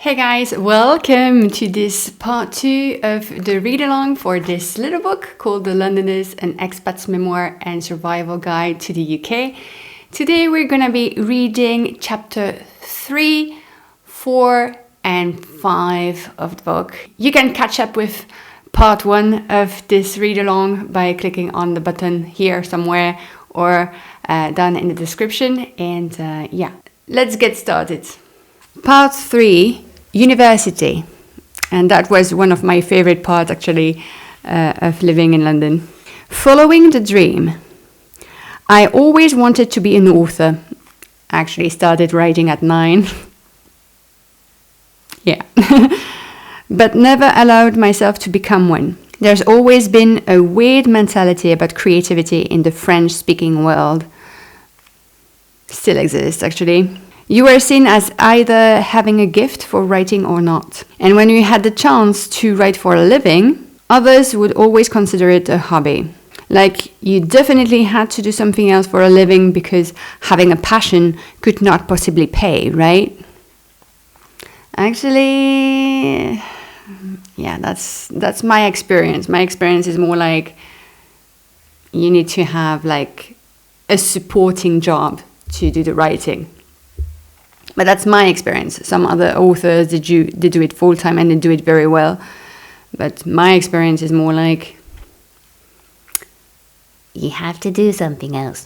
Hey guys, welcome to this part 2 of the read-along for this little book called The Londoners, an Expat's Memoir and Survival Guide to the UK. Today we're going to be reading chapter 3, 4 and 5 of the book. You can catch up with part 1 of this read-along by clicking on the button here somewhere or down in the description. And yeah, let's get started. Part 3, University. And that was one of my favorite parts actually of living in London. Following the dream. I always wanted to be an author. Actually started writing at 9. Yeah. But never allowed myself to become one. There's always been a weird mentality about creativity in the French-speaking world. Still exists actually. You were seen as either having a gift for writing or not. And when you had the chance to write for a living, others would always consider it a hobby. Like you definitely had to do something else for a living because having a passion could not possibly pay, right? Actually, yeah, that's my experience. My experience is more like you need to have like a supporting job to do the writing. But that's my experience. Some other authors, they do it full-time and they do it very well. But my experience is more like you have to do something else.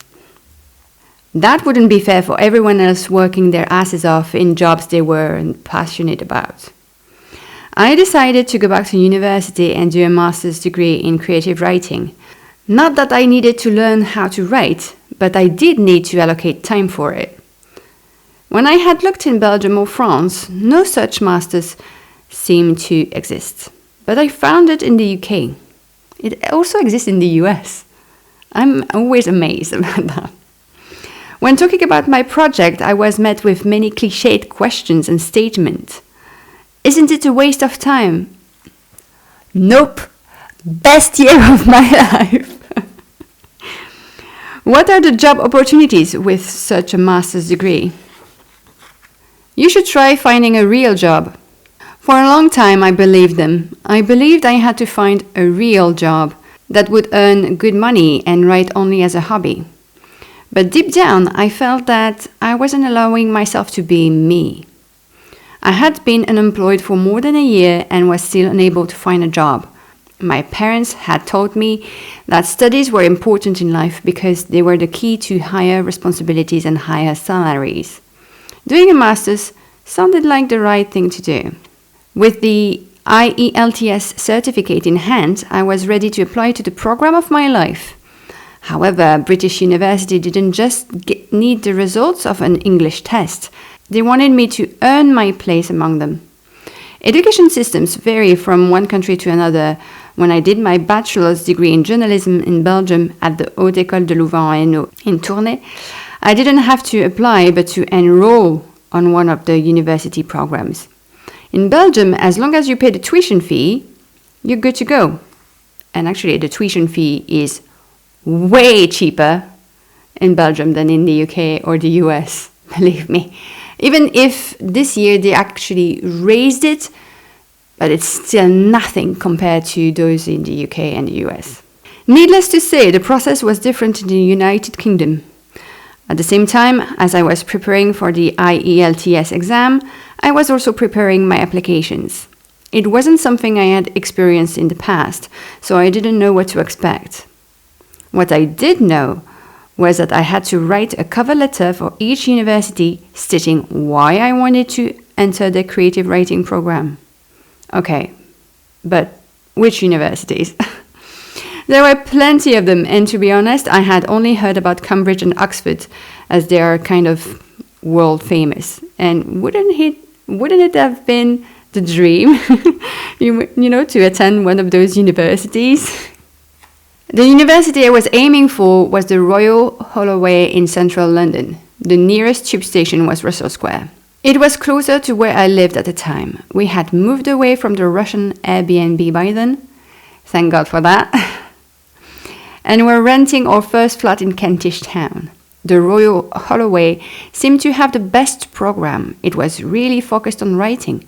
That wouldn't be fair for everyone else working their asses off in jobs they were passionate about. I decided to go back to university and do a master's degree in creative writing. Not that I needed to learn how to write, but I did need to allocate time for it. When I had looked in Belgium or France, no such masters seemed to exist. But I found it in the UK. It also exists in the US. I'm always amazed about that. When talking about my project, I was met with many cliched questions and statements. Isn't it a waste of time? Nope. Best year of my life. What are the job opportunities with such a master's degree? You should try finding a real job. For a long time, I believed them. I believed I had to find a real job that would earn good money and write only as a hobby. But deep down, I felt that I wasn't allowing myself to be me. I had been unemployed for more than a year and was still unable to find a job. My parents had taught me that studies were important in life because they were the key to higher responsibilities and higher salaries. Doing a master's sounded like the right thing to do. With the IELTS certificate in hand, I was ready to apply to the program of my life. However, British University didn't just need the results of an English test. They wanted me to earn my place among them. Education systems vary from one country to another. When I did my bachelor's degree in journalism in Belgium at the Haute École de Louvain-en-Hainaut in Tournai, I didn't have to apply but to enroll on one of the university programs. In Belgium, as long as you pay the tuition fee, you're good to go. And actually, the tuition fee is way cheaper in Belgium than in the UK or the US, believe me. Even if this year they actually raised it, but it's still nothing compared to those in the UK and the US. Needless to say, the process was different in the United Kingdom. At the same time, as I was preparing for the IELTS exam, I was also preparing my applications. It wasn't something I had experienced in the past, so I didn't know what to expect. What I did know was that I had to write a cover letter for each university stating why I wanted to enter the creative writing program. Okay, but which universities? There were plenty of them, and to be honest, I had only heard about Cambridge and Oxford, as they are kind of world famous. And wouldn't it have been the dream, you know, to attend one of those universities? The university I was aiming for was the Royal Holloway in central London. The nearest tube station was Russell Square. It was closer to where I lived at the time. We had moved away from the Russian Airbnb by then. Thank God for that. And we're renting our first flat in Kentish Town. The Royal Holloway seemed to have the best program. It was really focused on writing.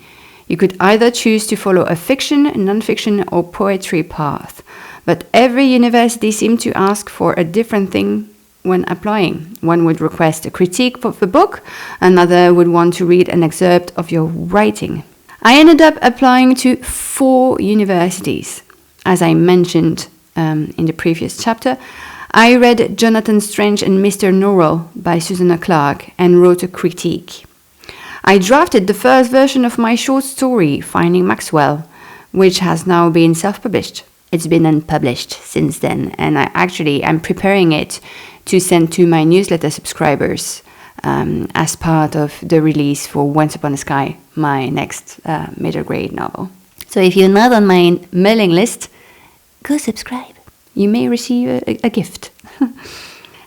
You could either choose to follow a fiction, non-fiction, or poetry path, but every university seemed to ask for a different thing when applying. One would request a critique of the book, another would want to read an excerpt of your writing. I ended up applying to 4 universities. As I mentioned in the previous chapter, I read Jonathan Strange and Mr. Norrell by Susanna Clarke and wrote a critique. I drafted the first version of my short story, Finding Maxwell, which has now been self-published. It's been unpublished since then, and I'm preparing it to send to my newsletter subscribers as part of the release for Once Upon a Sky, my next middle grade novel. So if you're not on my mailing list, go subscribe. You may receive a gift.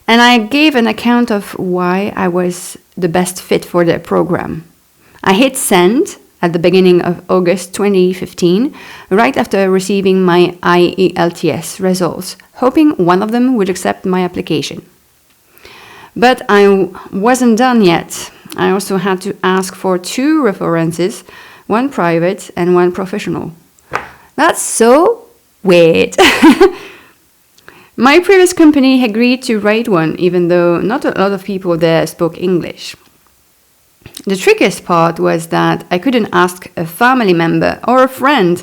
And I gave an account of why I was the best fit for the program. I hit send at the beginning of August 2015, right after receiving my IELTS results, hoping one of them would accept my application. But I wasn't done yet. I also had to ask for 2 references, one private and one professional. That's so weird. My previous company agreed to write one, even though not a lot of people there spoke English. The trickiest part was that I couldn't ask a family member or a friend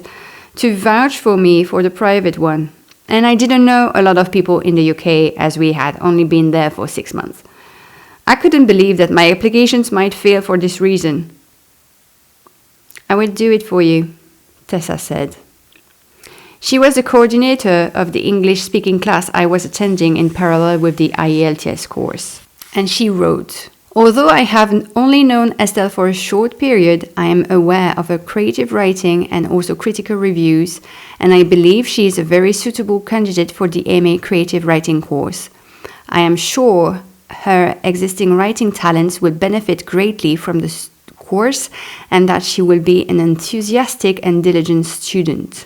to vouch for me for the private one. And I didn't know a lot of people in the UK, as we had only been there for 6 months. I couldn't believe that my applications might fail for this reason. I will do it for you, Tessa said. She was the coordinator of the English-speaking class I was attending in parallel with the IELTS course. And she wrote, "Although I have only known Estelle for a short period, I am aware of her creative writing and also critical reviews, and I believe she is a very suitable candidate for the MA Creative Writing course. I am sure her existing writing talents will benefit greatly from this course and that she will be an enthusiastic and diligent student."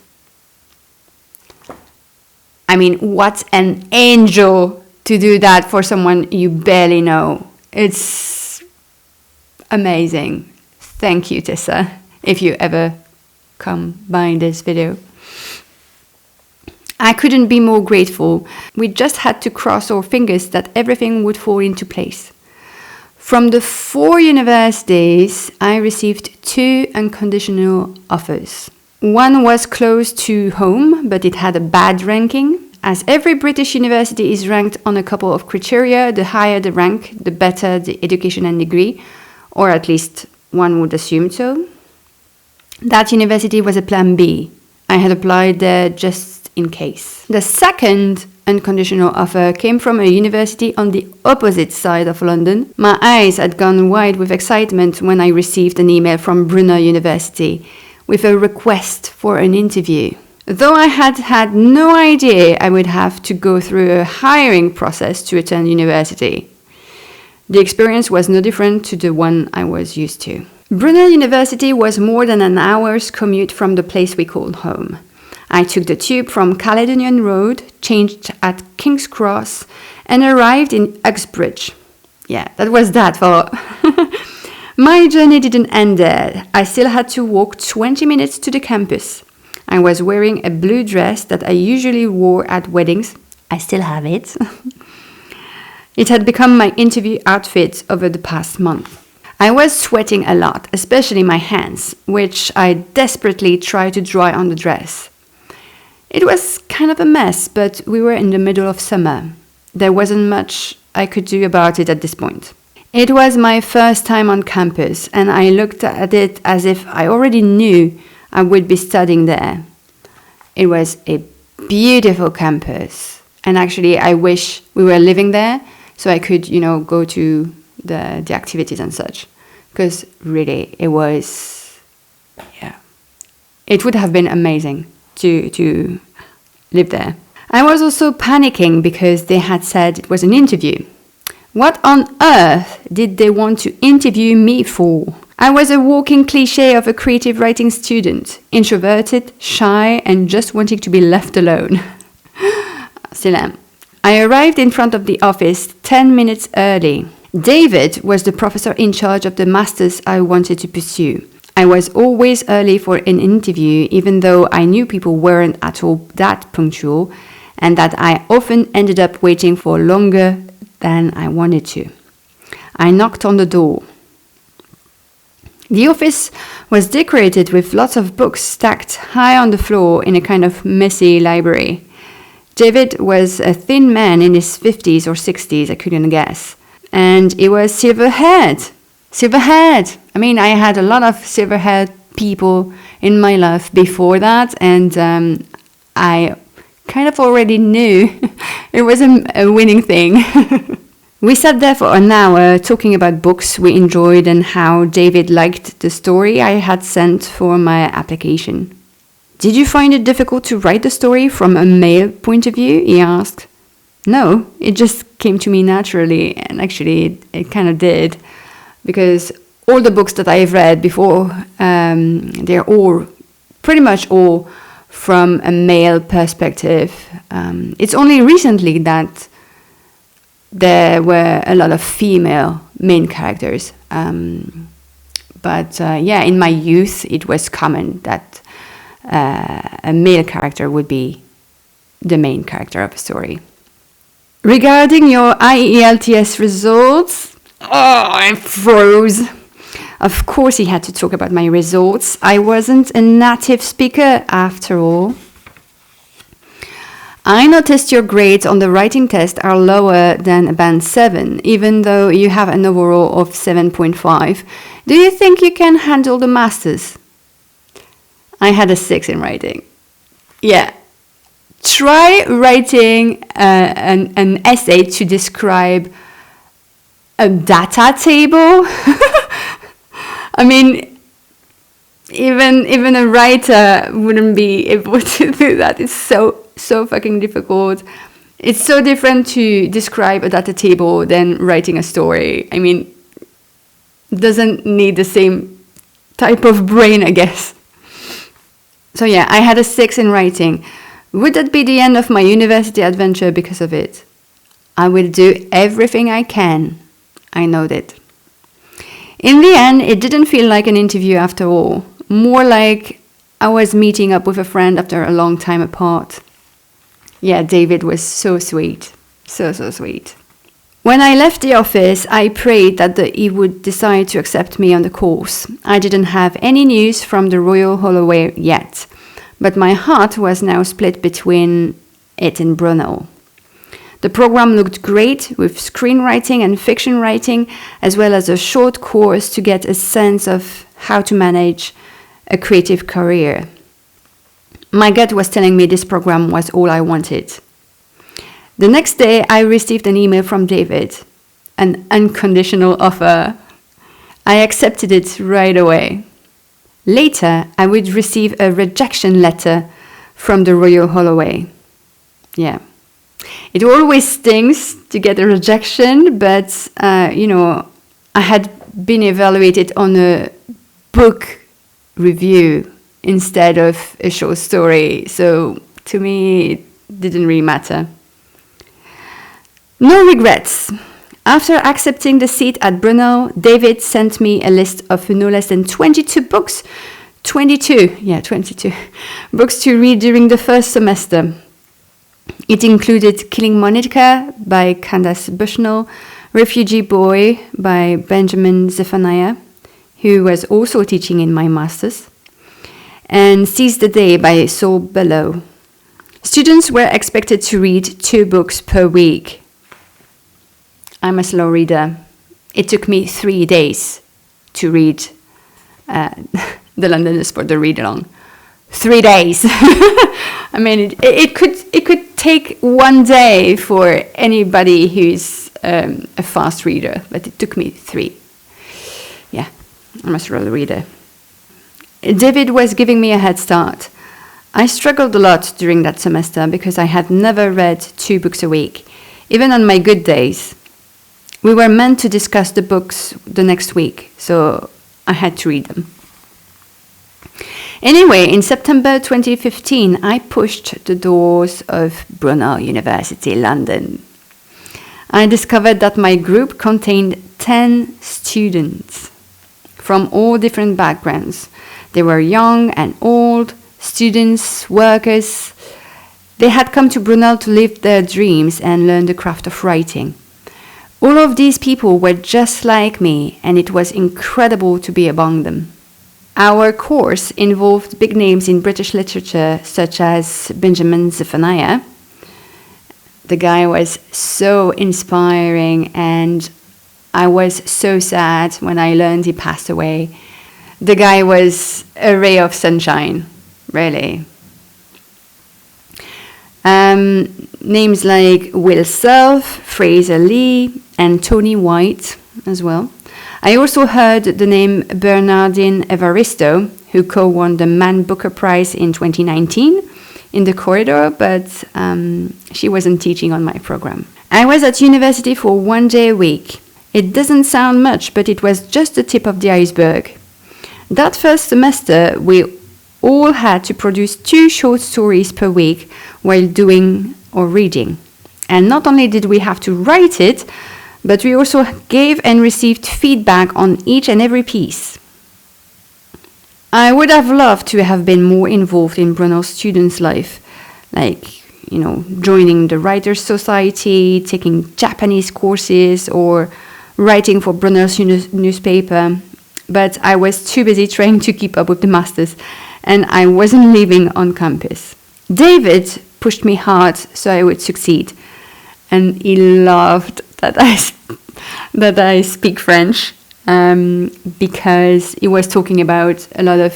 I mean, what an angel to do that for someone you barely know. It's amazing. Thank you, Tessa, if you ever come by this video. I couldn't be more grateful. We just had to cross our fingers that everything would fall into place. From the 4 universities, I received 2 unconditional offers. One was close to home, but it had a bad ranking. As every British university is ranked on a couple of criteria, the higher the rank, the better the education and degree, or at least one would assume so. That university was a plan B. I had applied there just in case. The second unconditional offer came from a university on the opposite side of London. My eyes had gone wide with excitement when I received an email from Brunel University with a request for an interview. Though I had had no idea I would have to go through a hiring process to attend university. The experience was no different to the one I was used to. Brunel University was more than an hour's commute from the place we called home. I took the tube from Caledonian Road, changed at King's Cross, and arrived in Uxbridge. Yeah, that was that far. My journey didn't end there. I still had to walk 20 minutes to the campus. I was wearing a blue dress that I usually wore at weddings. I still have it. It had become my interview outfit over the past month. I was sweating a lot, especially my hands, which I desperately tried to dry on the dress. It was kind of a mess, but we were in the middle of summer. There wasn't much I could do about it at this point. It was my first time on campus, and I looked at it as if I already knew I would be studying there. It was a beautiful campus, and actually I wish we were living there so I could, go to the activities and such. Because really, it would have been amazing to live there. I was also panicking because they had said it was an interview. What on earth did they want to interview me for? I was a walking cliché of a creative writing student, introverted, shy, and just wanting to be left alone. Still am. I arrived in front of the office 10 minutes early. David was the professor in charge of the masters I wanted to pursue. I was always early for an interview, even though I knew people weren't at all that punctual, and that I often ended up waiting for longer than I wanted to. I knocked on the door. The office was decorated with lots of books stacked high on the floor in a kind of messy library. David was a thin man in his 50s or 60s, I couldn't guess. And he was silver-haired. Silver-haired! I mean, I had a lot of silver-haired people in my life before that, and I kind of already knew it was a winning thing. We sat there for an hour talking about books we enjoyed and how David liked the story I had sent for my application. Did you find it difficult to write the story from a male point of view? He asked. No, it just came to me naturally, and actually it kind of did, because all the books that I've read before, they're all, pretty much all, from a male perspective. It's only recently that there were a lot of female main characters. But in my youth, it was common that a male character would be the main character of a story. Regarding your IELTS results, I froze. Of course, he had to talk about my results. I wasn't a native speaker after all. I noticed your grades on the writing test are lower than a band 7, even though you have an overall of 7.5. Do you think you can handle the masters? I had a 6 in writing. Yeah. Try writing an essay to describe a data table. I mean, even a writer wouldn't be able to do that. It's so fucking difficult. It's so different to describe a data table than writing a story. I mean, it doesn't need the same type of brain, I guess. So yeah, I had a 6 in writing. Would that be the end of my university adventure because of it? I will do everything I can. I know that. In the end, it didn't feel like an interview after all. More like I was meeting up with a friend after a long time apart. Yeah, David was so sweet. So sweet. When I left the office, I prayed that he would decide to accept me on the course. I didn't have any news from the Royal Holloway yet, but my heart was now split between it and Brunel. The program looked great, with screenwriting and fiction writing, as well as a short course to get a sense of how to manage a creative career. My gut was telling me this program was all I wanted. The next day, I received an email from David, an unconditional offer. I accepted it right away. Later, I would receive a rejection letter from the Royal Holloway. Yeah. It always stings to get a rejection, but, I had been evaluated on a book review instead of a short story, so to me, it didn't really matter. No regrets. After accepting the seat at Brunel, David sent me a list of no less than 22 books. 22 books to read during the first semester. It included Killing Monica by Candace Bushnell, Refugee Boy by Benjamin Zephaniah, who was also teaching in my master's, and Seize the Day by Saul Bellow. Students were expected to read 2 books per week. I'm a slow reader. It took me 3 days to read The Londoners for the read-along. 3 days. I mean, it could take 1 day for anybody who's a fast reader, but it took me 3. Yeah, I'm a slow reader. David was giving me a head start. I struggled a lot during that semester because I had never read 2 books a week, even on my good days. We were meant to discuss the books the next week, so I had to read them. Anyway, in September 2015, I pushed the doors of Brunel University, London. I discovered that my group contained 10 students from all different backgrounds. They were young and old, students, workers. They had come to Brunel to live their dreams and learn the craft of writing. All of these people were just like me, and it was incredible to be among them. Our course involved big names in British literature, such as Benjamin Zephaniah. The guy was so inspiring, and I was so sad when I learned he passed away. The guy was a ray of sunshine, really. Names like Will Self, Fraser Lee, and Tony White as well. I also heard the name Bernardine Evaristo, who co-won the Man Booker Prize in 2019 in the corridor, but she wasn't teaching on my program. I was at university for 1 day a week. It doesn't sound much, but it was just the tip of the iceberg. That first semester, we all had to produce 2 short stories per week while doing or reading. And not only did we have to write it, but we also gave and received feedback on each and every piece. I would have loved to have been more involved in Brunel students' life, like, joining the Writers' Society, taking Japanese courses, or writing for Brunel's newspaper. But I was too busy trying to keep up with the masters, and I wasn't living on campus. David pushed me hard so I would succeed, and he loved that I speak French, because he was talking about a lot of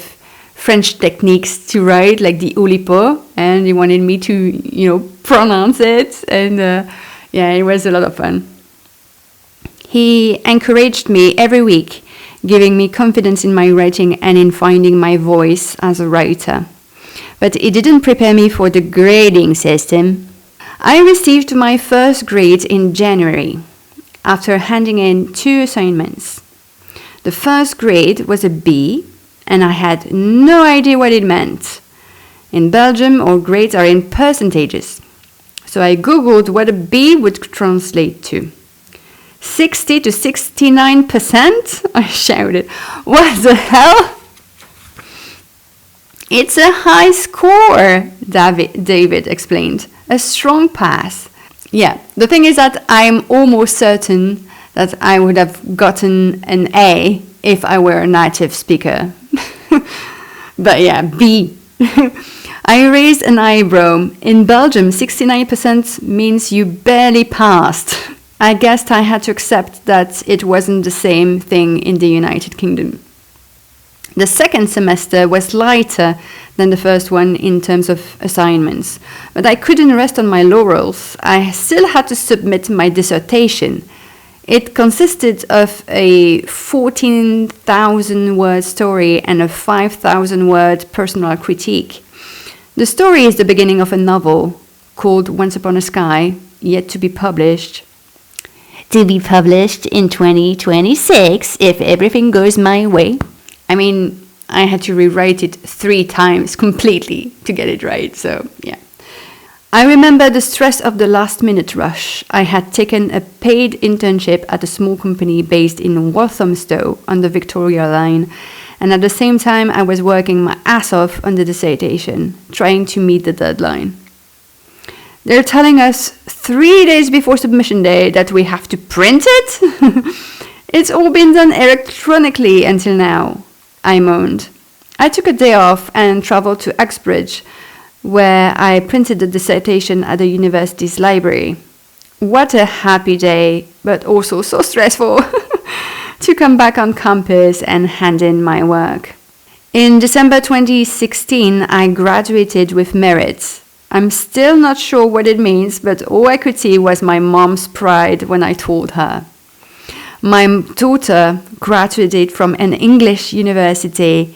French techniques to write, like the oulipo, and he wanted me to, pronounce it, and it was a lot of fun. He encouraged me every week, giving me confidence in my writing and in finding my voice as a writer. But it didn't prepare me for the grading system. I received my first grade in January, after handing in 2 assignments. The first grade was a B, and I had no idea what it meant. In Belgium, all grades are in percentages. So I googled what a B would translate to. 60 to 69%? I shouted. What the hell? It's a high score, David explained. A strong pass. Yeah, the thing is that I'm almost certain that I would have gotten an A if I were a native speaker. But yeah, B. I raised an eyebrow. In Belgium, 69% means you barely passed. I guessed I had to accept that it wasn't the same thing in the United Kingdom. The second semester was lighter than the first one in terms of assignments, but I couldn't rest on my laurels. I still had to submit my dissertation. It consisted of a 14,000-word story and a 5,000-word personal critique. The story is the beginning of a novel called Once Upon a Sky, yet to be published. To be published in 2026 if everything goes my way. I mean, I had to rewrite it 3 times completely to get it right, so yeah. I remember the stress of the last-minute rush. I had taken a paid internship at a small company based in Walthamstow on the Victoria Line, and at the same time I was working my ass off on the dissertation, trying to meet the deadline. They're telling us 3 days before submission day that we have to print it? It's all been done electronically until now, I moaned. I took a day off and traveled to Uxbridge, where I printed the dissertation at the university's library. What a happy day, but also so stressful to come back on campus and hand in my work. In December 2016, I graduated with merit. I'm still not sure what it means, but all I could see was my mom's pride when I told her. My daughter graduated from an English university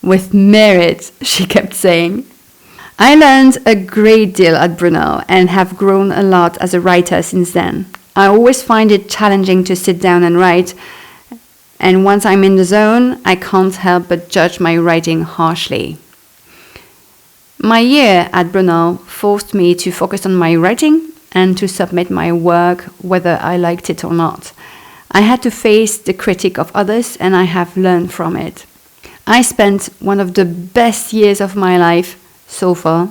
with merit, she kept saying. I learned a great deal at Brunel and have grown a lot as a writer since then. I always find it challenging to sit down and write, And once I'm in the zone, I can't help but judge my writing harshly. My year at Brunel forced me to focus on my writing and to submit my work whether I liked it or not. I had to face the critique of others, and I have learned from it. I spent one of the best years of my life so far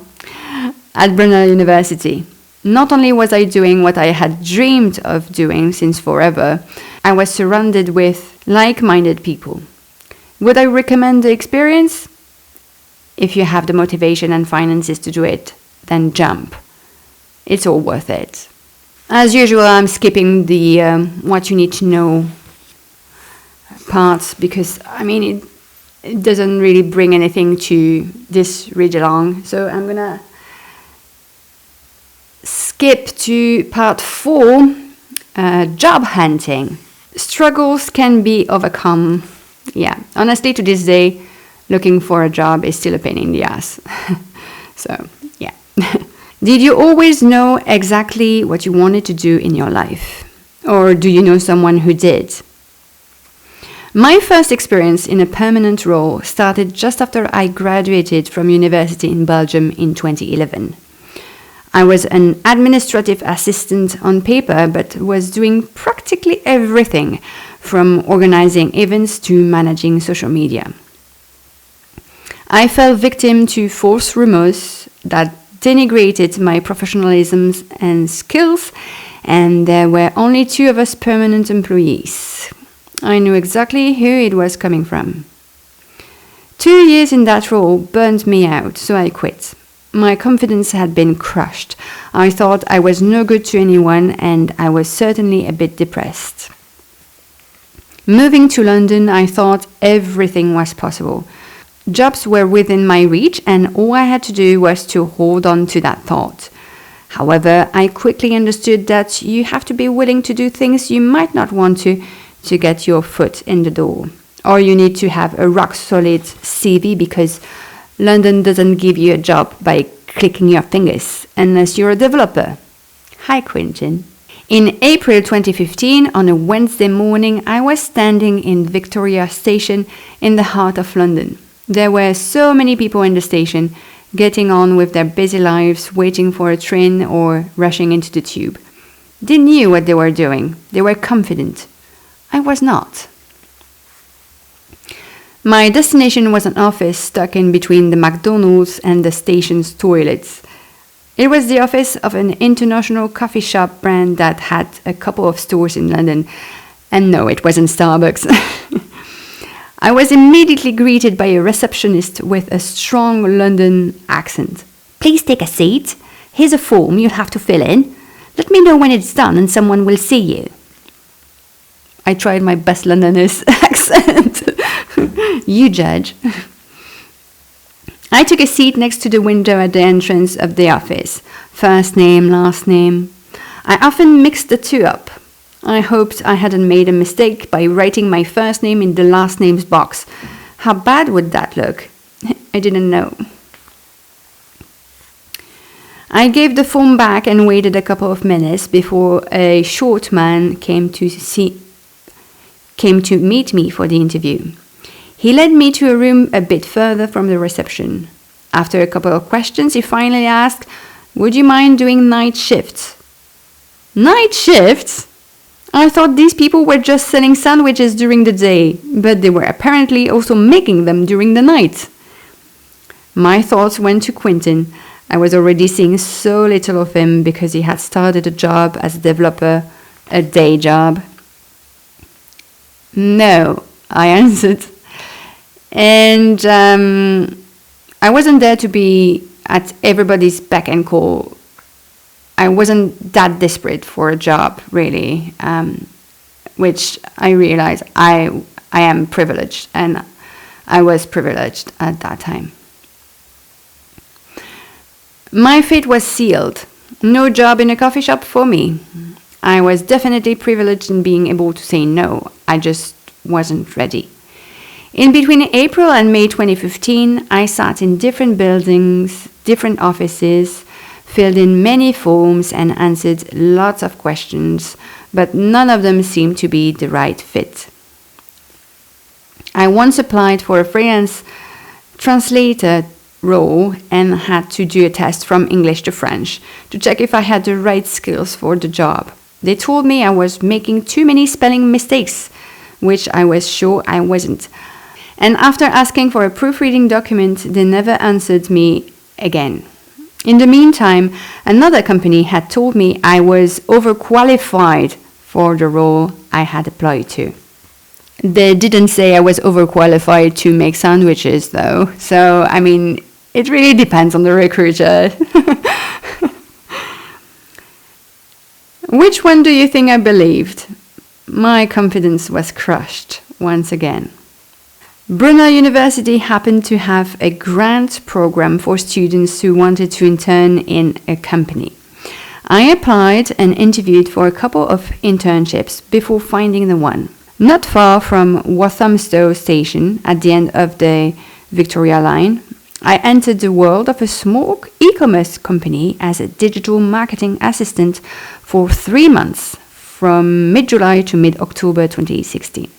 at Brunel University. Not only was I doing what I had dreamed of doing since forever, I was surrounded with like-minded people. Would I recommend the experience? If you have the motivation and finances to do it, then jump. It's all worth it. As usual, I'm skipping the what you need to know parts because, it doesn't really bring anything to this read along. So I'm going to skip to part 4, job hunting. Struggles can be overcome. Yeah, honestly, to this day, looking for a job is still a pain in the ass. So, yeah. Did you always know exactly what you wanted to do in your life? Or do you know someone who did? My first experience in a permanent role started just after I graduated from university in Belgium in 2011. I was an administrative assistant on paper, but was doing practically everything from organizing events to managing social media. I fell victim to false rumors that denigrated my professionalism and skills, and there were only 2 of us permanent employees. I knew exactly who it was coming from. 2 years in that role burned me out, so I quit. My confidence had been crushed. I thought I was no good to anyone, and I was certainly a bit depressed. Moving to London, I thought everything was possible. Jobs were within my reach, and all I had to do was to hold on to that thought. However, I quickly understood that you have to be willing to do things you might not want to get your foot in the door. Or you need to have a rock-solid CV because London doesn't give you a job by clicking your fingers unless you're a developer. Hi, Quentin. In April 2015, on a Wednesday morning, I was standing in Victoria Station in the heart of London. There were so many people in the station, getting on with their busy lives, waiting for a train or rushing into the tube. They knew what they were doing. They were confident. I was not. My destination was an office stuck in between the McDonald's and the station's toilets. It was the office of an international coffee shop brand that had a couple of stores in London. And no, it wasn't Starbucks. I was immediately greeted by a receptionist with a strong London accent. Please take a seat. Here's a form you'll have to fill in. Let me know when it's done and someone will see you. I tried my best Londoners accent. You judge. I took a seat next to the window at the entrance of the office. First name, last name. I often mixed the 2 up. I hoped I hadn't made a mistake by writing my first name in the last names box. How bad would that look? I didn't know. I gave the form back and waited a couple of minutes before a short man came to meet me for the interview. He led me to a room a bit further from the reception. After a couple of questions, he finally asked, "Would you mind doing night shifts?" Night shifts? I thought these people were just selling sandwiches during the day, but they were apparently also making them during the night. My thoughts went to Quentin. I was already seeing so little of him because he had started a job as a developer, a day job. No, I answered. And I wasn't there to be at everybody's beck and call. I wasn't that desperate for a job, really, which I realized I am privileged, and I was privileged at that time. My fate was sealed. No job in a coffee shop for me. I was definitely privileged in being able to say no. I just wasn't ready. In between April and May 2015, I sat in different buildings, different offices, filled in many forms and answered lots of questions, but none of them seemed to be the right fit. I once applied for a freelance translator role and had to do a test from English to French to check if I had the right skills for the job. They told me I was making too many spelling mistakes, which I was sure I wasn't. And after asking for a proofreading document, they never answered me again. In the meantime, another company had told me I was overqualified for the role I had applied to. They didn't say I was overqualified to make sandwiches, though. So, I mean, it really depends on the recruiter. Which one do you think I believed? My confidence was crushed once again. Brunel University happened to have a grant program for students who wanted to intern in a company. I applied and interviewed for a couple of internships before finding the one. Not far from Walthamstow Station, at the end of the Victoria Line, I entered the world of a small e-commerce company as a digital marketing assistant for 3 months, from mid-July to mid-October 2016.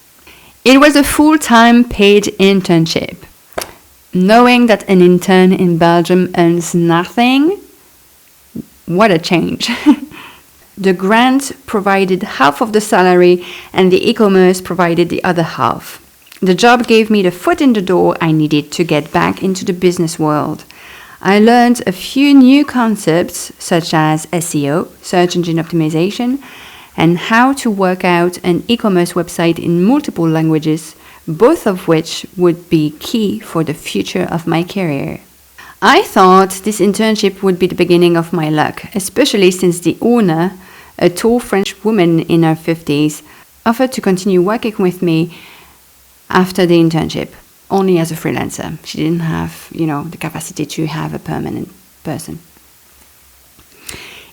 It was a full-time paid internship. Knowing that an intern in Belgium earns nothing, what a change. The grant provided half of the salary and the e-commerce provided the other half. The job gave me the foot in the door I needed to get back into the business world. I learned a few new concepts such as SEO, search engine optimization, and how to work out an e-commerce website in multiple languages, both of which would be key for the future of my career. I thought this internship would be the beginning of my luck, especially since the owner, a tall French woman in her 50s, offered to continue working with me after the internship, only as a freelancer. She didn't have, the capacity to have a permanent person.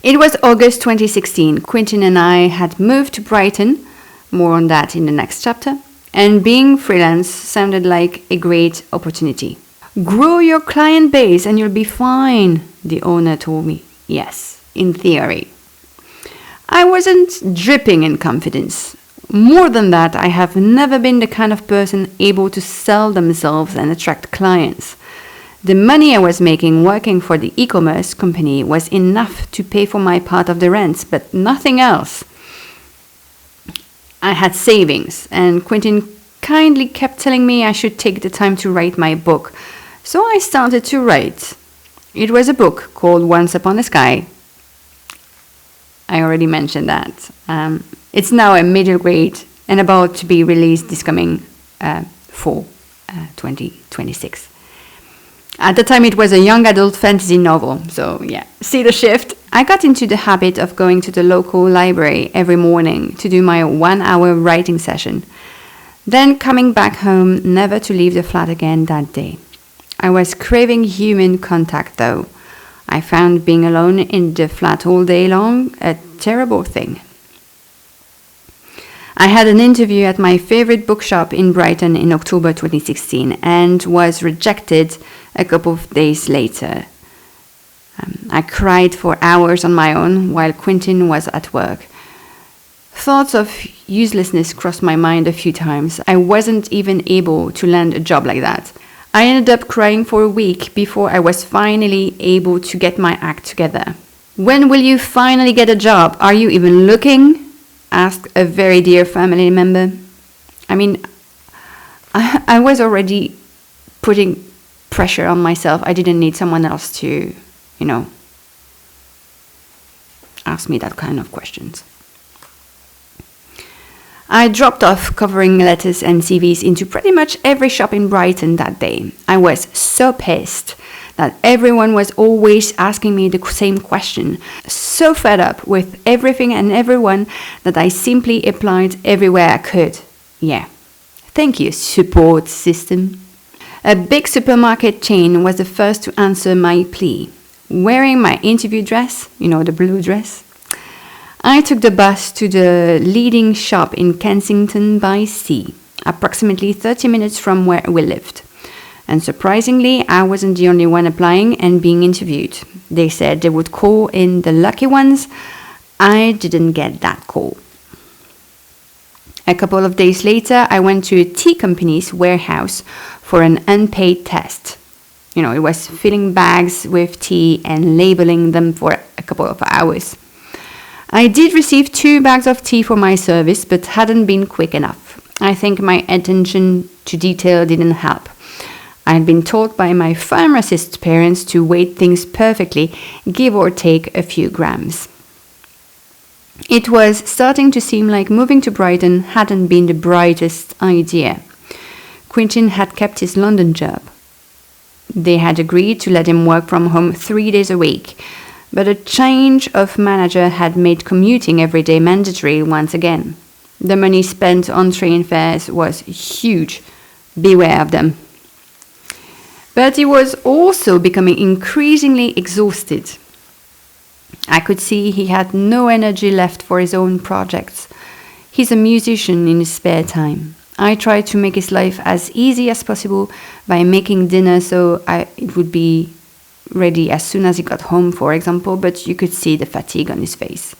It was August 2016. Quentin and I had moved to Brighton, more on that in the next chapter, and being freelance sounded like a great opportunity. Grow your client base and you'll be fine, the owner told me. Yes, in theory. I wasn't dripping in confidence. More than that, I have never been the kind of person able to sell themselves and attract clients. The money I was making working for the e-commerce company was enough to pay for my part of the rent, but nothing else. I had savings, and Quentin kindly kept telling me I should take the time to write my book. So I started to write. It was a book called Once Upon a Sky. I already mentioned that. It's now a middle grade and about to be released this coming fall, 2026. At the time, it was a young adult fantasy novel, so yeah, see the shift. I got into the habit of going to the local library every morning to do my 1-hour writing session, then coming back home, never to leave the flat again that day. I was craving human contact, though. I found being alone in the flat all day long a terrible thing. I had an interview at my favorite bookshop in Brighton in October 2016 and was rejected a couple of days later. I cried for hours on my own while Quentin was at work. Thoughts of uselessness crossed my mind a few times. I wasn't even able to land a job like that. I ended up crying for a week before I was finally able to get my act together. When will you finally get a job? Are you even looking? Asked a very dear family member. I mean, I was already putting pressure on myself. I didn't need someone else to, ask me that kind of questions. I dropped off covering letters and CVs into pretty much every shop in Brighton that day. I was so pissed that everyone was always asking me the same question. So fed up with everything and everyone that I simply applied everywhere I could. Yeah. Thank you, support system. A big supermarket chain was the first to answer my plea. Wearing my interview dress, the blue dress, I took the bus to the leading shop in Kensington by Sea, approximately 30 minutes from where we lived. And surprisingly, I wasn't the only one applying and being interviewed. They said they would call in the lucky ones. I didn't get that call. A couple of days later, I went to a tea company's warehouse for an unpaid test. It was filling bags with tea and labeling them for a couple of hours. I did receive 2 bags of tea for my service, but hadn't been quick enough. I think my attention to detail didn't help. I had been taught by my pharmacist parents to weight things perfectly, give or take a few grams. It was starting to seem like moving to Brighton hadn't been the brightest idea. Quentin had kept his London job. They had agreed to let him work from home 3 days a week, but a change of manager had made commuting every day mandatory once again. The money spent on train fares was huge. Beware of them. But he was also becoming increasingly exhausted. I could see he had no energy left for his own projects. He's a musician in his spare time. I tried to make his life as easy as possible by making dinner so it would be ready as soon as he got home, for example, but you could see the fatigue on his face.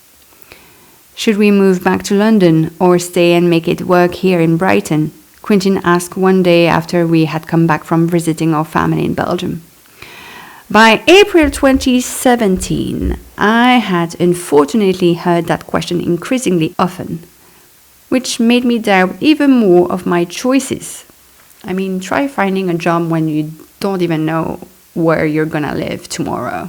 Should we move back to London or stay and make it work here in Brighton? Quentin asked one day after we had come back from visiting our family in Belgium. By April 2017, I had unfortunately heard that question increasingly often, which made me doubt even more of my choices. Try finding a job when you don't even know where you're gonna live tomorrow.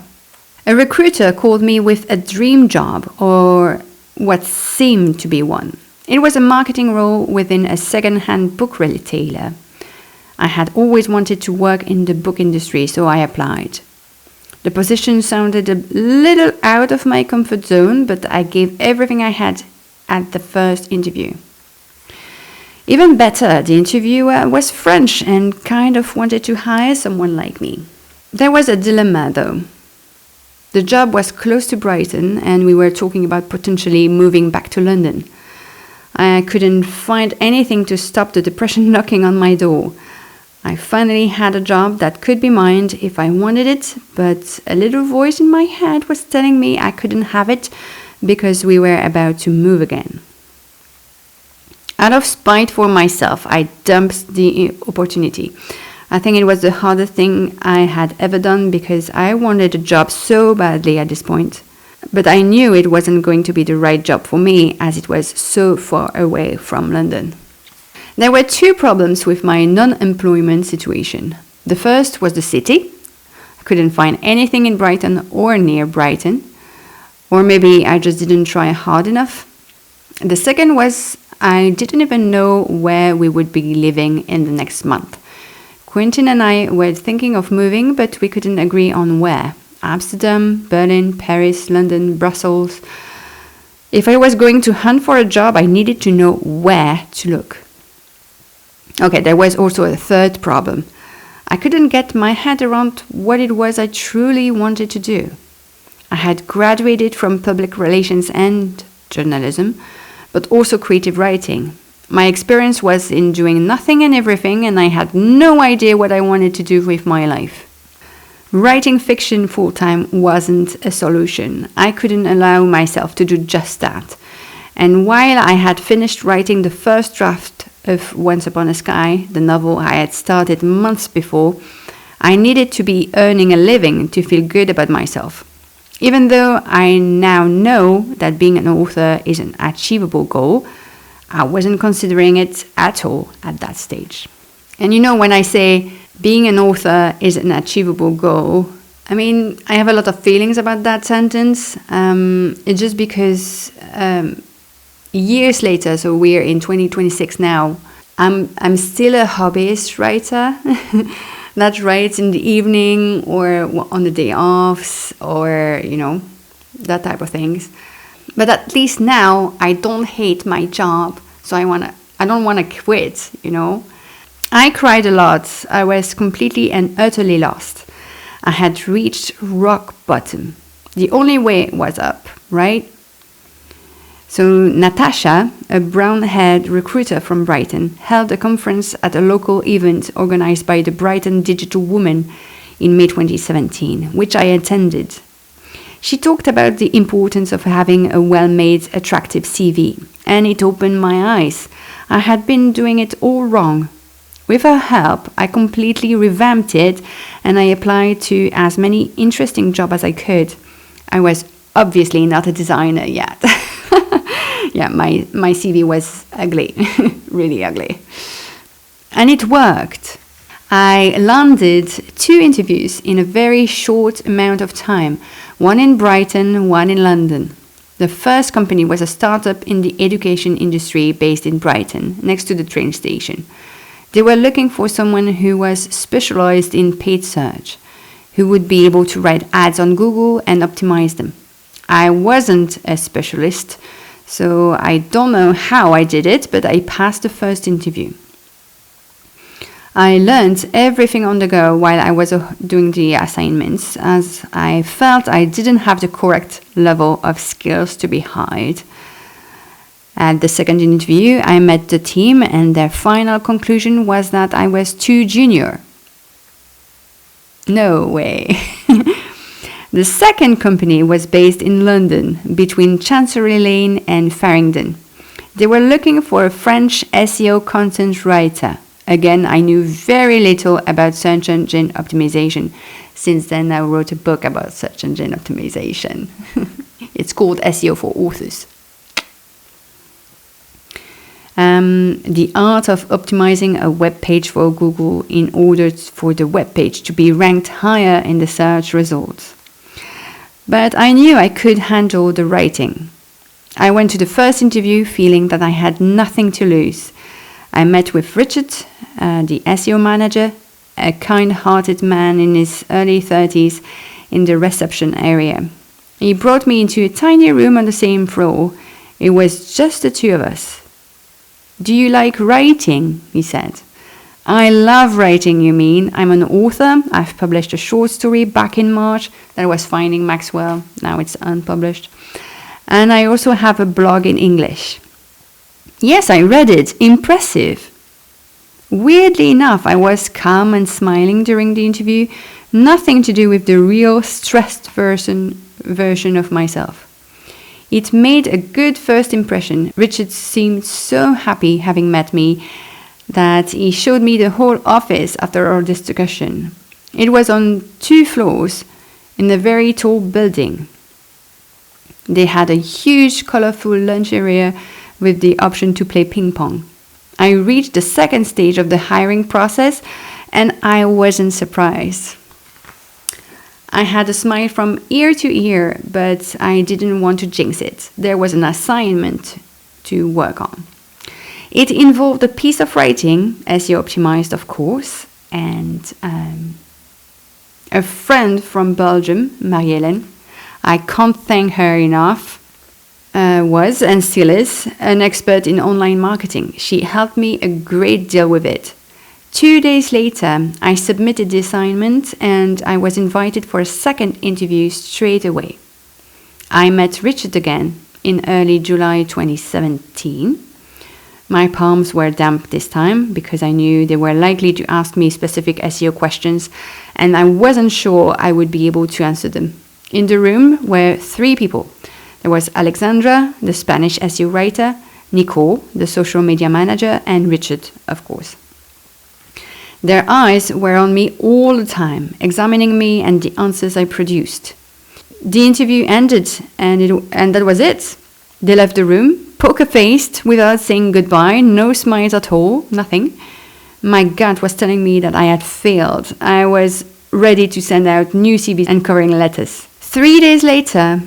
A recruiter called me with a dream job, or what seemed to be one. It was a marketing role within a second-hand book retailer. I had always wanted to work in the book industry, so I applied. The position sounded a little out of my comfort zone, but I gave everything I had at the first interview. Even better, the interviewer was French and kind of wanted to hire someone like me. There was a dilemma, though. The job was close to Brighton, and we were talking about potentially moving back to London. I couldn't find anything to stop the depression knocking on my door. I finally had a job that could be mine if I wanted it, but a little voice in my head was telling me I couldn't have it because we were about to move again. Out of spite for myself, I dumped the opportunity. I think it was the hardest thing I had ever done because I wanted a job so badly at this point. But I knew it wasn't going to be the right job for me as it was so far away from London. There were 2 problems with my non-employment situation. The first was the city. I couldn't find anything in Brighton or near Brighton. Or maybe I just didn't try hard enough. The second was I didn't even know where we would be living in the next month. Quentin and I were thinking of moving, but we couldn't agree on where. Amsterdam, Berlin, Paris, London, Brussels. If I was going to hunt for a job, I needed to know where to look. Okay, there was also a third problem. I couldn't get my head around what it was I truly wanted to do. I had graduated from public relations and journalism, but also creative writing. My experience was in doing nothing and everything, and I had no idea what I wanted to do with my life. Writing fiction full-time wasn't a solution. I couldn't allow myself to do just that. And while I had finished writing the first draft of Once Upon a Sky, the novel I had started months before, I needed to be earning a living to feel good about myself. Even though I now know that being an author is an achievable goal, I wasn't considering it at all at that stage. And when I say being an author is an achievable goal, I have a lot of feelings about that sentence. It's just because years later, so we're in 2026 now, I'm still a hobbyist writer that writes in the evening or on the day offs or, that type of things. But at least now I don't hate my job, so I don't want to quit, I cried a lot. I was completely and utterly lost. I had reached rock bottom. The only way was up, right? So Natasha, a brown-haired recruiter from Brighton, held a conference at a local event organized by the Brighton Digital Woman in May 2017, which I attended. She talked about the importance of having a well-made, attractive CV, and it opened my eyes. I had been doing it all wrong. With her help, I completely revamped it and I applied to as many interesting jobs as I could. I was obviously not a designer yet. Yeah, my CV was ugly, really ugly. And it worked. I landed 2 interviews in a very short amount of time, one in Brighton, one in London. The first company was a startup in the education industry based in Brighton, next to the train station. They were looking for someone who was specialized in paid search, who would be able to write ads on Google and optimize them. I wasn't a specialist, so I don't know how I did it, but I passed the first interview. I learned everything on the go while I was doing the assignments, as I felt I didn't have the correct level of skills to be hired. At the second interview, I met the team, and their final conclusion was that I was too junior. No way. The second company was based in London, between Chancery Lane and Farringdon. They were looking for a French SEO content writer. Again, I knew very little about search engine optimization. Since then, I wrote a book about search engine optimization. It's called SEO for Authors. The art of optimizing a web page for Google in order for the web page to be ranked higher in the search results. But I knew I could handle the writing. I went to the first interview feeling that I had nothing to lose. I met with Richard, the SEO manager, a kind-hearted man in his early 30s in the reception area. He brought me into a tiny room on the same floor. It was just the 2 of us. "Do you like writing?" he said. "I love writing, you mean? I'm an author. I've published a short story back in March that was Finding Maxwell. Now it's unpublished. And I also have a blog in English." Yes, I read it. Impressive. Weirdly enough, I was calm and smiling during the interview. Nothing to do with the real stressed version of myself. It made a good first impression. Richard seemed so happy having met me that he showed me the whole office after our discussion. It was on 2 floors in a very tall building. They had a huge, colorful lunch area with the option to play ping pong. I reached the second stage of the hiring process, and I wasn't surprised. I had a smile from ear to ear, but I didn't want to jinx it. There was an assignment to work on. It involved a piece of writing, SEO optimized, of course, and a friend from Belgium, Marie-Hélène, I can't thank her enough, was and still is an expert in online marketing. She helped me a great deal with it. 2 days later, I submitted the assignment and I was invited for a second interview straight away. I met Richard again in early July 2017. My palms were damp this time because I knew they were likely to ask me specific SEO questions and I wasn't sure I would be able to answer them. In the room were 3 people. There was Alexandra, the Spanish SEO writer, Nicole, the social media manager, and Richard, of course. Their eyes were on me all the time, examining me and the answers I produced. The interview ended, and that was it. They left the room, poker-faced, without saying goodbye, no smiles at all, nothing. My gut was telling me that I had failed. I was ready to send out new CVs and covering letters. 3 days later,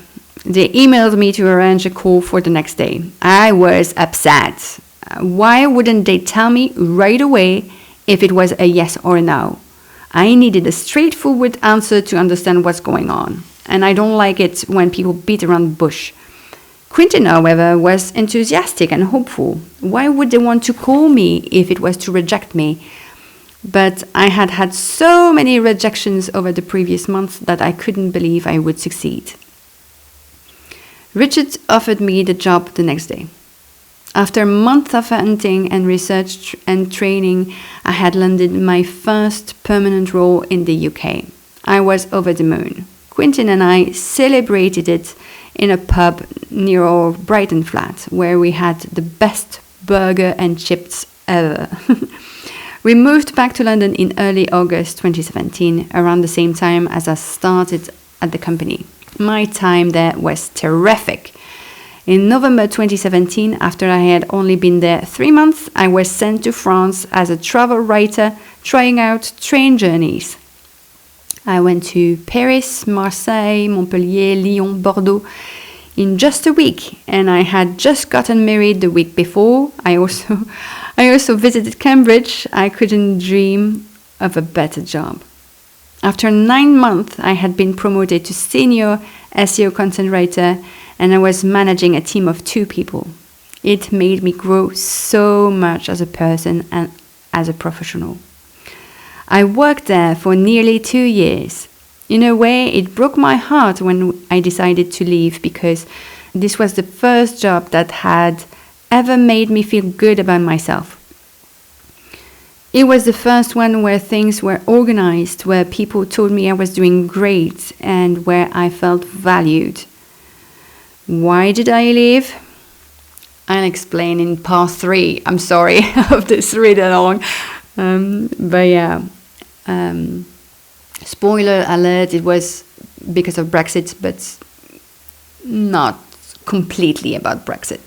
they emailed me to arrange a call for the next day. I was upset. Why wouldn't they tell me right away if it was a yes or a no? I needed a straightforward answer to understand what's going on. And I don't like it when people beat around the bush. Quentin, however, was enthusiastic and hopeful. Why would they want to call me if it was to reject me? But I had had so many rejections over the previous months that I couldn't believe I would succeed. Richard offered me the job the next day. After months of hunting and research and training, I had landed my first permanent role in the UK. I was over the moon. Quentin and I celebrated it in a pub near our Brighton flat, where we had the best burger and chips ever. We moved back to London in early August 2017, around the same time as I started at the company. My time there was terrific. In November 2017, after I had only been there 3 months, I was sent to France as a travel writer, trying out train journeys. I went to Paris, Marseille, Montpellier, Lyon, Bordeaux in just a week, and I had just gotten married the week before. I also visited Cambridge. I couldn't dream of a better job. After 9 months, I had been promoted to senior SEO content writer, and I was managing a team of 2 people. It made me grow so much as a person and as a professional. I worked there for nearly 2 years. In a way, it broke my heart when I decided to leave, because this was the first job that had ever made me feel good about myself. It was the first one where things were organized, where people told me I was doing great, and where I felt valued. Why did I leave? I'll explain in part 3. I'm sorry of this really long. But yeah, spoiler alert, it was because of Brexit, but not completely about Brexit.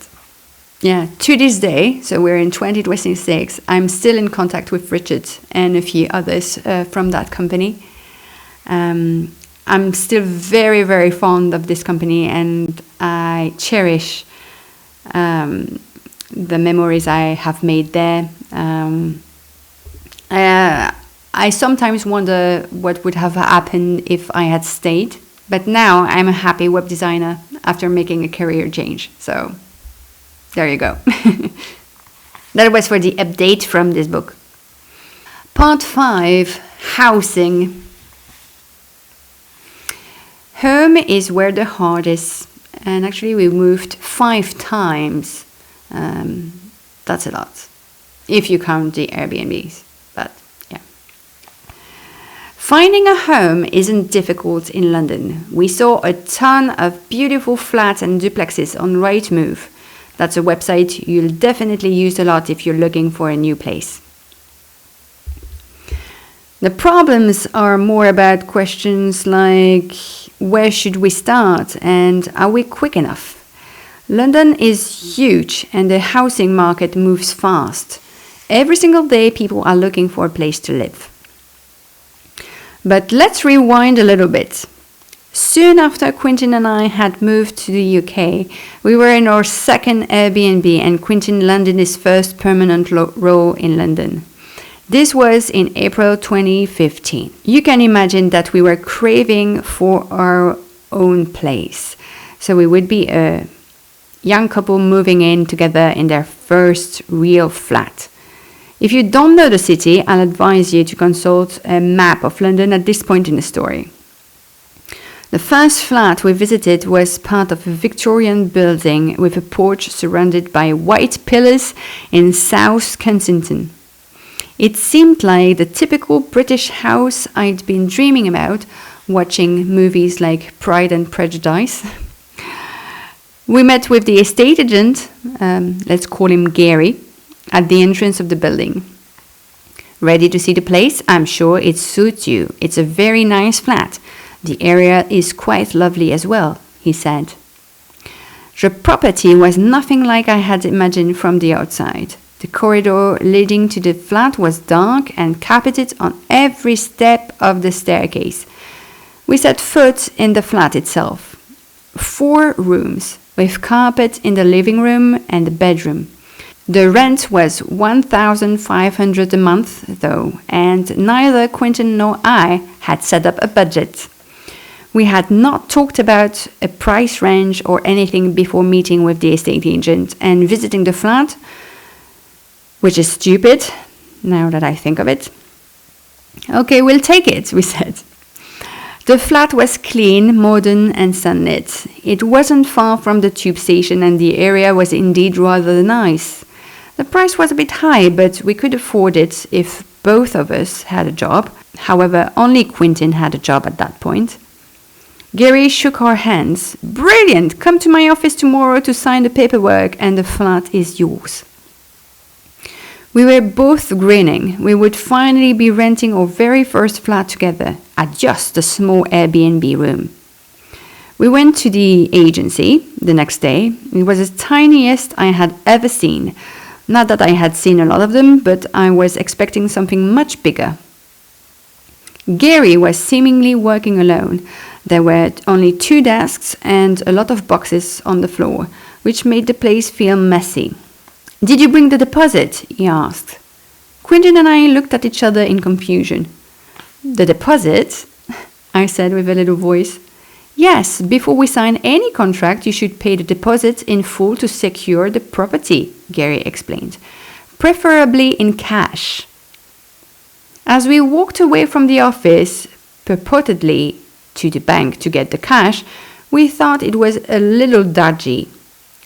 Yeah, to this day, so we're in 2026, I'm still in contact with Richard and a few others from that company. I'm still very, very fond of this company, and I cherish the memories I have made there. I sometimes wonder what would have happened if I had stayed, but now I'm a happy web designer after making a career change. So there you go. That was for the update from this book. Part 5, housing. Home is where the heart is, and actually we moved 5 times. That's a lot, if you count the Airbnbs, but yeah. Finding a home isn't difficult in London. We saw a ton of beautiful flats and duplexes on Rightmove. That's a website you'll definitely use a lot if you're looking for a new place. The problems are more about questions like, where should we start, and are we quick enough? London is huge, and the housing market moves fast. Every single day people are looking for a place to live. But let's rewind a little bit. Soon after Quentin and I had moved to the UK, we were in our second Airbnb, and Quentin landed his first permanent role in London. This was in April 2015. You can imagine that we were craving for our own place. So we would be a young couple moving in together in their first real flat. If you don't know the city, I'll advise you to consult a map of London at this point in the story. The first flat we visited was part of a Victorian building with a porch surrounded by white pillars in South Kensington. It seemed like the typical British house I'd been dreaming about, watching movies like Pride and Prejudice. We met with the estate agent, let's call him Gary, at the entrance of the building. Ready to see the place? I'm sure it suits you. It's a very nice flat. The area is quite lovely as well, he said. The property was nothing like I had imagined from the outside. The corridor leading to the flat was dark and carpeted on every step of the staircase. We set foot in the flat itself. 4 rooms, with carpet in the living room and the bedroom. The rent was £1,500 a month, though, and neither Quentin nor I had set up a budget. We had not talked about a price range or anything before meeting with the estate agent and visiting the flat, which is stupid, now that I think of it. Okay, we'll take it, we said. The flat was clean, modern and sunlit. It wasn't far from the tube station, and the area was indeed rather nice. The price was a bit high, but we could afford it if both of us had a job. However, only Quentin had a job at that point. Gary shook our hands. Brilliant! Come to my office tomorrow to sign the paperwork and the flat is yours. We were both grinning. We would finally be renting our very first flat together at just a small Airbnb room. We went to the agency the next day. It was the tiniest I had ever seen. Not that I had seen a lot of them, but I was expecting something much bigger. Gary was seemingly working alone. There were only 2 desks and a lot of boxes on the floor, which made the place feel messy. "Did you bring the deposit?" he asked. Quentin and I looked at each other in confusion. "The deposit?" I said with a little voice. "Yes, before we sign any contract, you should pay the deposit in full to secure the property," Gary explained. "Preferably in cash." As we walked away from the office, purportedly to the bank to get the cash, we thought it was a little dodgy.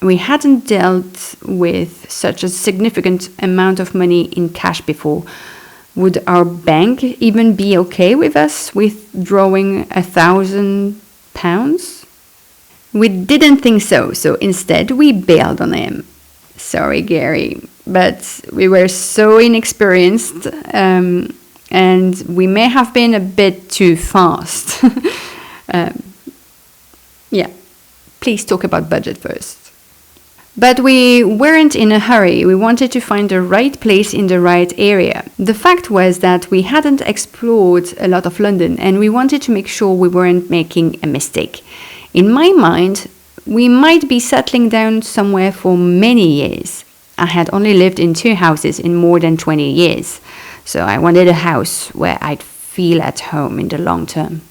We hadn't dealt with such a significant amount of money in cash before. Would our bank even be okay with us withdrawing £1,000? We didn't think so, so instead we bailed on him. Sorry, Gary, but we were so inexperienced, and we may have been a bit too fast. Please talk about budget first. But we weren't in a hurry. We wanted to find the right place in the right area. The fact was that we hadn't explored a lot of London, and we wanted to make sure we weren't making a mistake. In my mind, we might be settling down somewhere for many years. I had only lived in 2 houses in more than 20 years, so I wanted a house where I'd feel at home in the long term.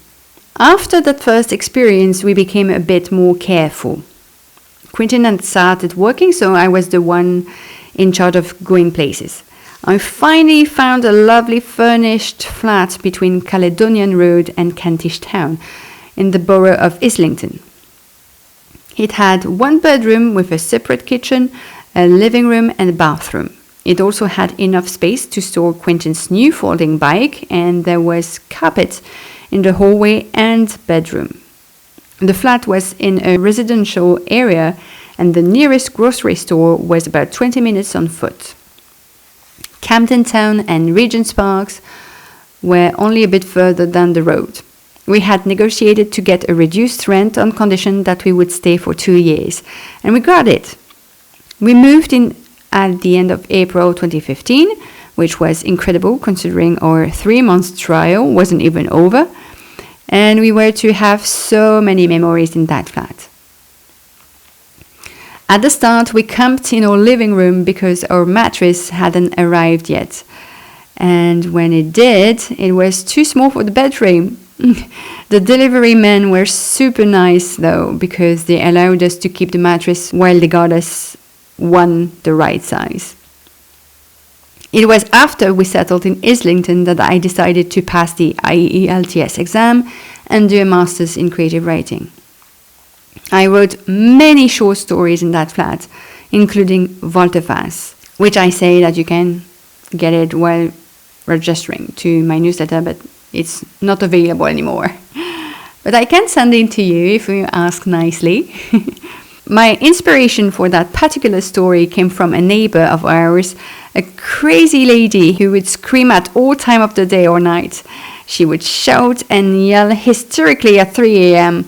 After that first experience, we became a bit more careful. Quentin had started working, so I was the one in charge of going places. I finally found a lovely furnished flat between Caledonian Road and Kentish Town in the borough of Islington. It had 1 bedroom with a separate kitchen, a living room and a bathroom. It also had enough space to store Quentin's new folding bike, and there was carpet in the hallway and bedroom. The flat was in a residential area, and the nearest grocery store was about 20 minutes on foot. Camden Town and Regent's Park were only a bit further down the road. We had negotiated to get a reduced rent on condition that we would stay for 2 years, and we got it. We moved in at the end of April 2015, which was incredible considering our 3-month trial wasn't even over. And we were to have so many memories in that flat. At the start, we camped in our living room because our mattress hadn't arrived yet. And when it did, it was too small for the bedroom. The delivery men were super nice though, because they allowed us to keep the mattress while they got us one the right size. It was after we settled in Islington that I decided to pass the IELTS exam and do a master's in creative writing. I wrote many short stories in that flat, including Volte-face, which I say that you can get it while registering to my newsletter, but it's not available anymore. But I can send it to you if you ask nicely. My inspiration for that particular story came from a neighbor of ours, a crazy lady who would scream at all time of the day or night. She would shout and yell hysterically at 3 a.m.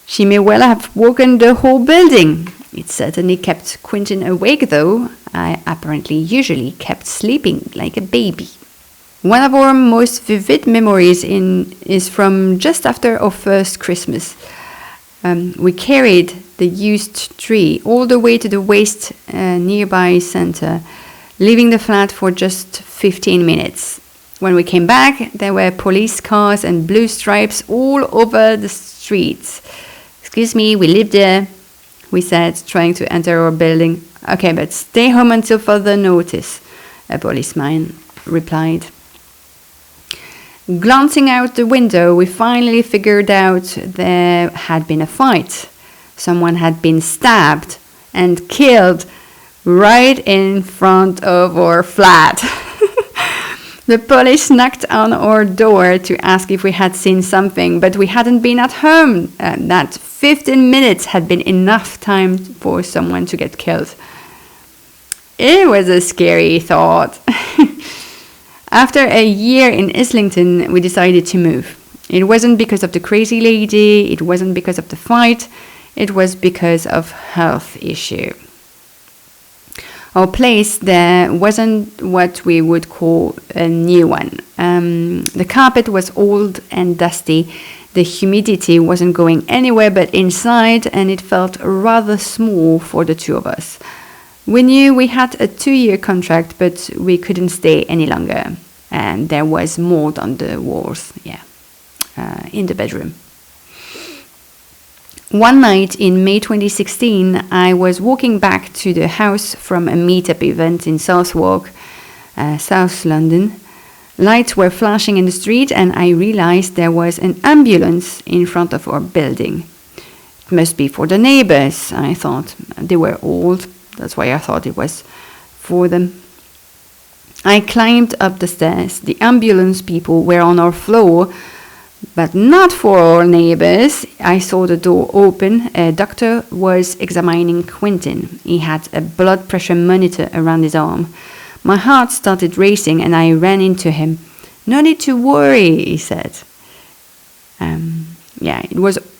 She may well have woken the whole building. It certainly kept Quentin awake though. I apparently usually kept sleeping like a baby. One of our most vivid memories is from just after our first Christmas. We carried the used tree all the way to the waste nearby center, leaving the flat for just 15 minutes. When we came back, there were police cars and blue stripes all over the streets. "Excuse me, we live there," we said, trying to enter our building. "Okay, but stay home until further notice," a policeman replied. Glancing out the window, we finally figured out there had been a fight. Someone had been stabbed and killed right in front of our flat. The police knocked on our door to ask if we had seen something, but we hadn't been at home. That 15 minutes had been enough time for someone to get killed. It was a scary thought. After a year in Islington, we decided to move. It wasn't because of the crazy lady, it wasn't because of the fight, it was because of health issue. Our place there wasn't what we would call a new one. The carpet was old and dusty. The humidity wasn't going anywhere but inside, and it felt rather small for the two of us. We knew we had a 2-year contract, but we couldn't stay any longer. And there was mold on the walls, in the bedroom. One night in May 2016, I was walking back to the house from a meetup event in Southwark, South London. Lights were flashing in the street, and I realized there was an ambulance in front of our building. It must be for the neighbors, I thought. They were old, that's why I thought it was for them. I climbed up the stairs. The ambulance people were on our floor, but not for our neighbors. I saw the door open. A doctor was examining Quentin. He had a blood pressure monitor around his arm. My heart started racing and I ran into him. "No need to worry," he said.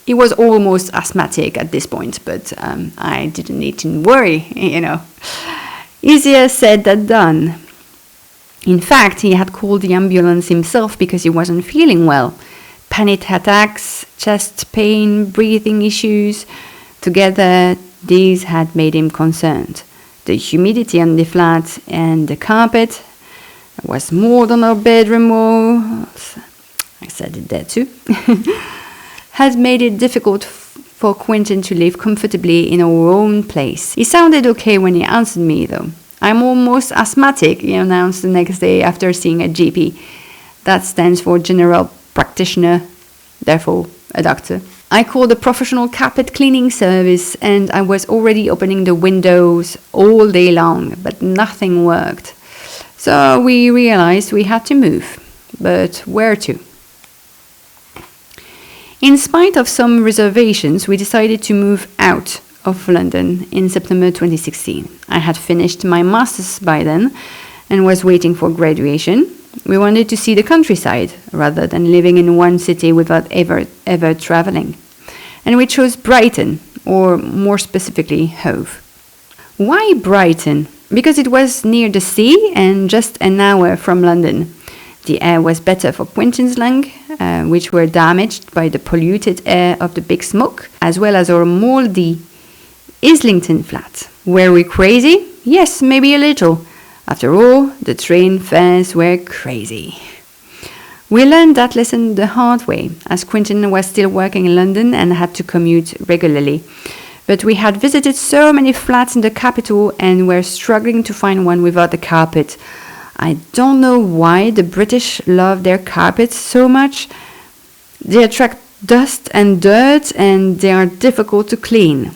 He was almost asthmatic at this point, but I didn't need to worry, Easier said than done. In fact, he had called the ambulance himself because he wasn't feeling well. Panic attacks, chest pain, breathing issues. Together, these had made him concerned. The humidity on the flat and the carpet was more than our bedroom walls. I said it there too. Had made it difficult for Quentin to live comfortably in our own place. He sounded okay when he answered me, though. "I'm almost asthmatic," he announced the next day after seeing a GP. That stands for General Practitioner, therefore a doctor. I called a professional carpet cleaning service and I was already opening the windows all day long, but nothing worked. So we realized we had to move. But where to? In spite of some reservations, we decided to move out of London in September 2016. I had finished my master's by then and was waiting for graduation. We wanted to see the countryside rather than living in one city without ever traveling. And we chose Brighton, or more specifically, Hove. Why Brighton? Because it was near the sea and just an hour from London. The air was better for Quentin's lungs, which were damaged by the polluted air of the big smoke, as well as our mouldy Islington flat. Were we crazy? Yes, maybe a little. After all, the train fares were crazy. We learned that lesson the hard way, as Quentin was still working in London and had to commute regularly. But we had visited so many flats in the capital and were struggling to find one without a carpet. I don't know why the British love their carpets so much. They attract dust and dirt and they are difficult to clean.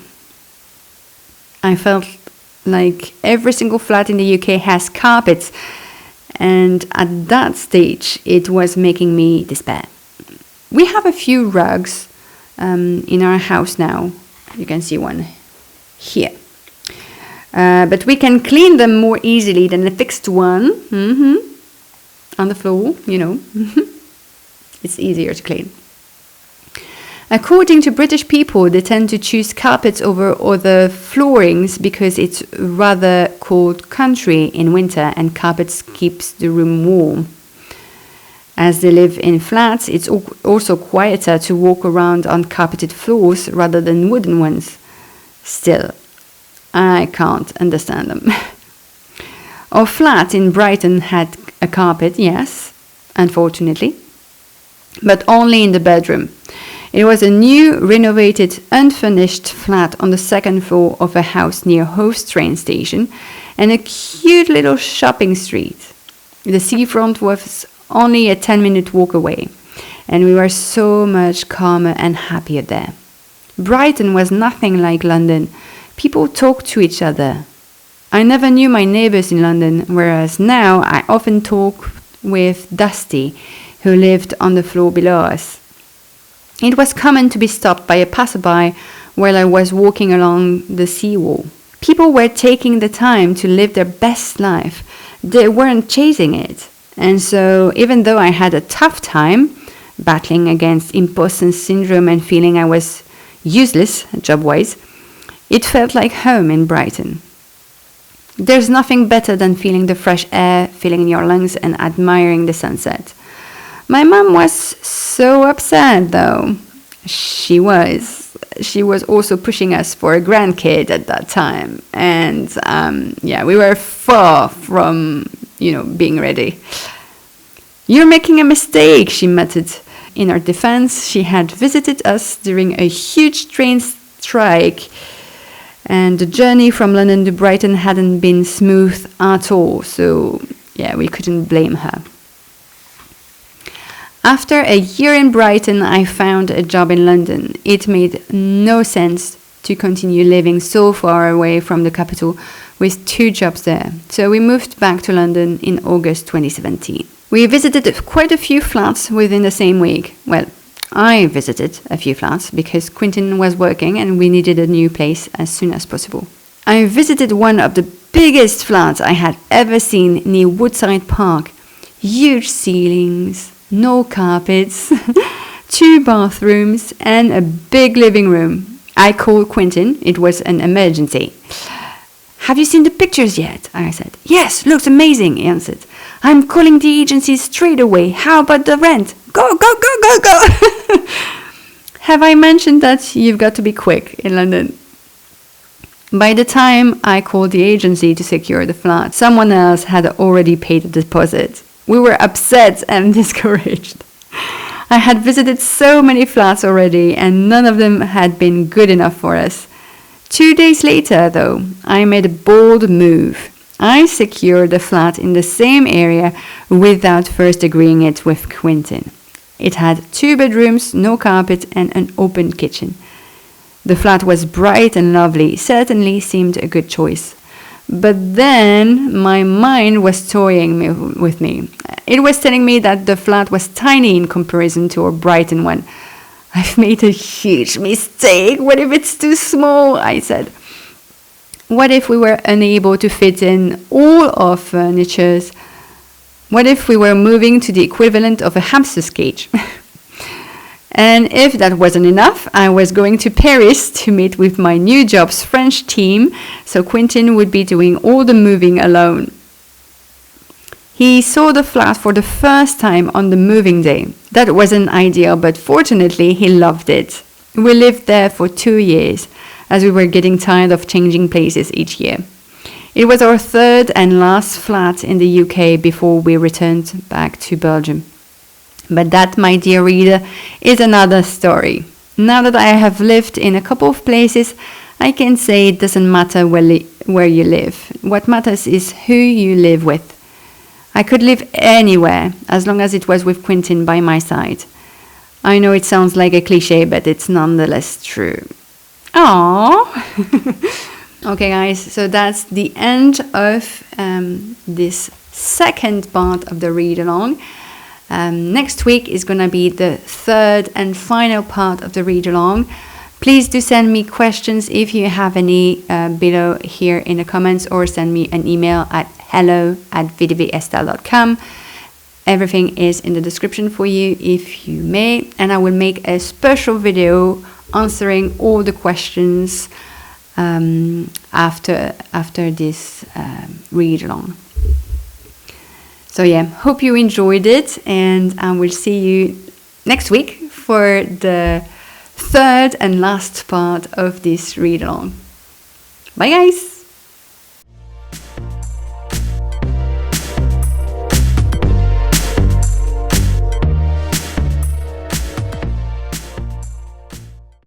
I felt like every single flat in the UK has carpets, and at that stage it was making me despair. We have a few rugs in our house now. You can see one here. But we can clean them more easily than a fixed one. On the floor, It's easier to clean. According to British people, they tend to choose carpets over other floorings because it's rather cold country in winter and carpets keeps the room warm. As they live in flats, it's also quieter to walk around on carpeted floors rather than wooden ones. Still, I can't understand them. Our flat in Brighton had a carpet, yes, unfortunately, but only in the bedroom. It was a new, renovated, unfurnished flat on the second floor of a house near Hove train station and a cute little shopping street. The seafront was only a 10-minute walk away, and we were so much calmer and happier there. Brighton was nothing like London. People talked to each other. I never knew my neighbors in London, whereas now I often talk with Dusty, who lived on the floor below us. It was common to be stopped by a passerby while I was walking along the seawall. People were taking the time to live their best life. They weren't chasing it. And so, even though I had a tough time battling against imposter syndrome and feeling I was useless job-wise, it felt like home in Brighton. There's nothing better than feeling the fresh air filling your lungs and admiring the sunset. My mum was so upset, though. She was also pushing us for a grandkid at that time, and we were far from being ready. "You're making a mistake," she muttered. In her defense, she had visited us during a huge train strike, and the journey from London to Brighton hadn't been smooth at all, so we couldn't blame her. After a year in Brighton, I found a job in London. It made no sense to continue living so far away from the capital with 2 jobs there. So we moved back to London in August 2017. We visited quite a few flats within the same week. Well, I visited a few flats because Quentin was working and we needed a new place as soon as possible. I visited one of the biggest flats I had ever seen near Woodside Park. Huge ceilings, no carpets, 2 bathrooms, and a big living room. I called Quentin. It was an emergency. "Have you seen the pictures yet?" I said. "Yes, looks amazing," he answered. "I'm calling the agency straight away. How about the rent? Go, go, go, go, go!" Have I mentioned that you've got to be quick in London? By the time I called the agency to secure the flat, someone else had already paid the deposit. We were upset and discouraged. I had visited so many flats already, and none of them had been good enough for us. 2 days later, though, I made a bold move. I secured a flat in the same area without first agreeing it with Quentin. It had 2 bedrooms, no carpet, and an open kitchen. The flat was bright and lovely, certainly seemed a good choice. But then my mind was toying with me. It was telling me that the flat was tiny in comparison to our Brighton one. "I've made a huge mistake. What if it's too small?" I said. What if we were unable to fit in all our furniture? What if we were moving to the equivalent of a hamster's cage? And if that wasn't enough, I was going to Paris to meet with my new job's French team, so Quentin would be doing all the moving alone. He saw the flat for the first time on the moving day. That wasn't ideal, but fortunately he loved it. We lived there for 2 years, as we were getting tired of changing places each year. It was our 3rd and last flat in the UK before we returned back to Belgium. But that, my dear reader, is another story. Now that I have lived in a couple of places, I can say it doesn't matter where you live. What matters is who you live with. I could live anywhere as long as it was with Quentin by my side. I know it sounds like a cliche, but it's nonetheless true. Aww. Okay, guys, so that's the end of this second part of the read-along. Next week is going to be the 3rd and final part of the read-along. Please do send me questions if you have any below here in the comments, or send me an email at hello@vdvestelle.com. Everything is in the description for you if you may, and I will make a special video answering all the questions after this read-along. So hope you enjoyed it, and I will see you next week for the 3rd and last part of this read-along. Bye, guys!